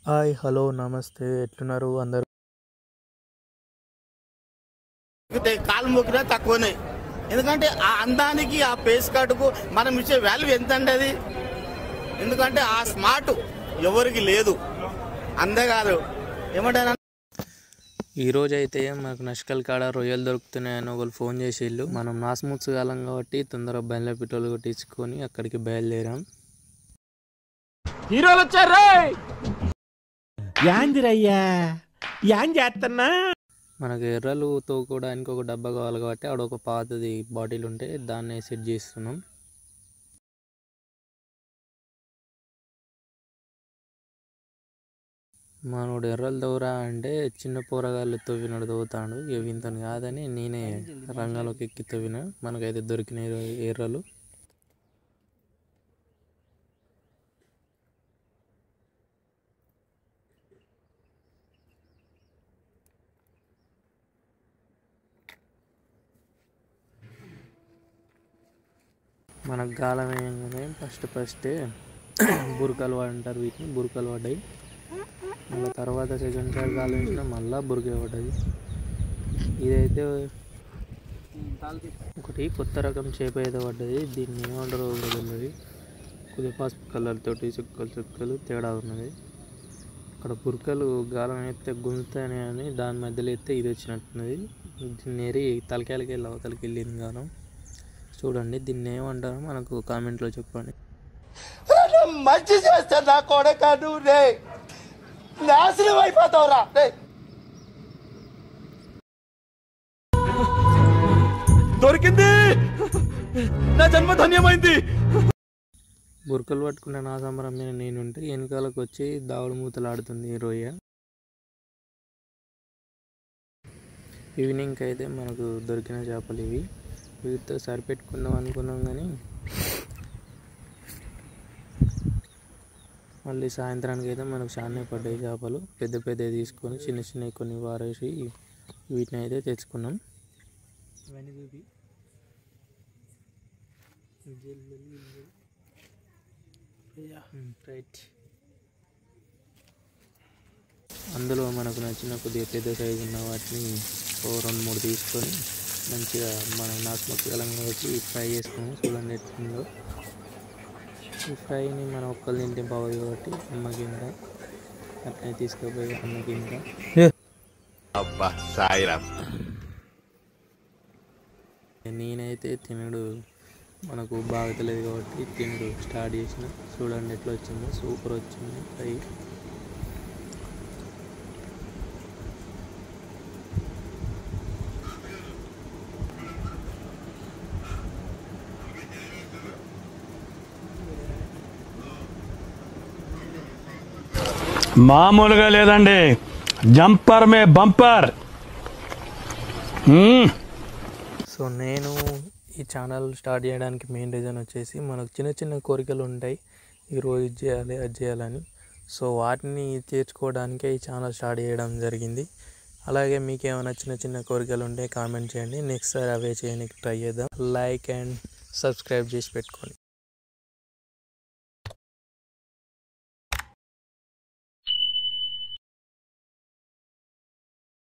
Hi hello నమస్తే ఎట్లున్నారు అందరూ? కాలు మొక్కినా తక్కువనే, ఎందుకంటే ఆ అందానికి ఆ ఫేస్ కార్డుకు మనం ఇచ్చే వాల్యూ ఎంత అండి అది. ఎందుకంటే ఆ స్మార్ట్ ఎవరికి లేదు. అంతేకాదు ఏమంటారు, ఈరోజు అయితే మనకు నష్కల్ కాడ రొయ్యలు దొరుకుతున్నాయని ఒకరు ఫోన్ చేసిళ్ళు. మనం నాస్ముక్స్ కాలం కాబట్టి తొందరగా బయలులో పెట్రోల్ కొట్టించుకొని అక్కడికి బయలుదేరాం. హీరోలు వచ్చారు. యాందిరయ్యా యాం చేస్తున్నా. మనకు ఎర్రలు తోకోవడానికి ఒక డబ్బా కావాలి కాబట్టి ఆడ ఒక పాతది బాటిల్ ఉంటే దాన్ని సెట్ చేస్తున్నాం. మనోడు ఎర్రలు తవ్వరా అంటే చిన్న పోరగాళ్ళు తవ్వినాడు తవ్వుతాడు. ఇక ఇంతను కాదని నేనే రంగంలోకి ఎక్కి తవ్విన. మనకైతే దొరికినాయి ఎర్రలు. మనకు గాలం వేయగానే ఫస్ట్ బురకలు అంటారు వీటిని. బురకలు పడ్డాయి. మళ్ళీ తర్వాత సెకండ్ సార్ గాలం వేసిన మళ్ళీ బురకే పడ్డది. ఇదైతే ఒకటి కొత్త రకం చేప అయితే పడ్డది. దీన్ని ఏమంటారో తెలియదు. కొద్దిగా పసుపు కలర్ తోటి చుక్కలు తేడా ఉన్నది. అక్కడ బురకలు గాలం అయితే గుంజుతాయని అని దాని మధ్యలో అయితే ఇది వచ్చినట్టున్నది. దీన్ని ఏరి తలకాయలకి వెళ్ళి అవతలకి వెళ్ళింది గాలం. చూడండి దీన్ని ఏమంటారో మనకు కామెంట్లో చెప్పండి. మంచి చేస్తే నా కొడక నువ్వు నాశనం అయిపోతావురా. దొరికింది, నా జన్మ ధన్యమైంది. బురకలు పట్టుకున్న నా సంబరం మీద నేనుంటే వెనకాలకు వచ్చి దావుడు మూతలు ఆడుతుంది ఈ రొయ్య. ఈవినింగ్కి అయితే మనకు దొరికిన చేపలు ఇవి. వీటితో సరిపెట్టుకుందాం అనుకున్నాం కానీ మళ్ళీ సాయంత్రానికి అయితే మనకు చాలానే పడ్డాయి చేపలు. పెద్దవి తీసుకొని చిన్నవి కొన్ని వారేసి వీటిని అయితే తెచ్చుకున్నాం. రైట్. అందులో మనకు నచ్చిన కొద్దిగా పెద్ద సైజు ఉన్న వాటిని 2-3 తీసుకొని మంచిగా మనం నాసుమొక్కలంగా వచ్చి ఫ్రై చేసుకుని చూడండి ఎట్లుందో. ఈ ఫ్రైని మనం ఒక్కరు తింటే బాగుంది కాబట్టి అమ్మకింత అట్లనే తీసుకుపోయి అమ్మకింత. నేనైతే తినడు మనకు బాగలేదు కాబట్టి తినడు స్టార్ట్ చేసిన. చూడండి ఎట్లా వచ్చిందో, సూపర్ వచ్చింది ఫ్రై. మామూలుగా లేదండి, జంపర్ మే బంపర్. సో నేను ఈ ఛానల్ స్టార్ట్ చేయడానికి మెయిన్ రీజన్ వచ్చేసి మనకు చిన్న కోరికలు ఉంటాయి, ఈరోజు ఇది చేయాలి అది చేయాలని. సో వాటిని తీర్చుకోవడానికే ఈ ఛానల్ స్టార్ట్ చేయడం జరిగింది. అలాగే మీకు ఏమైనా చిన్న కోరికలు ఉంటే కామెంట్ చేయండి. నెక్స్ట్ సారి అవే చేయడానికి ట్రై చేద్దాం. లైక్ అండ్ సబ్స్క్రైబ్ చేసి పెట్టుకోండి.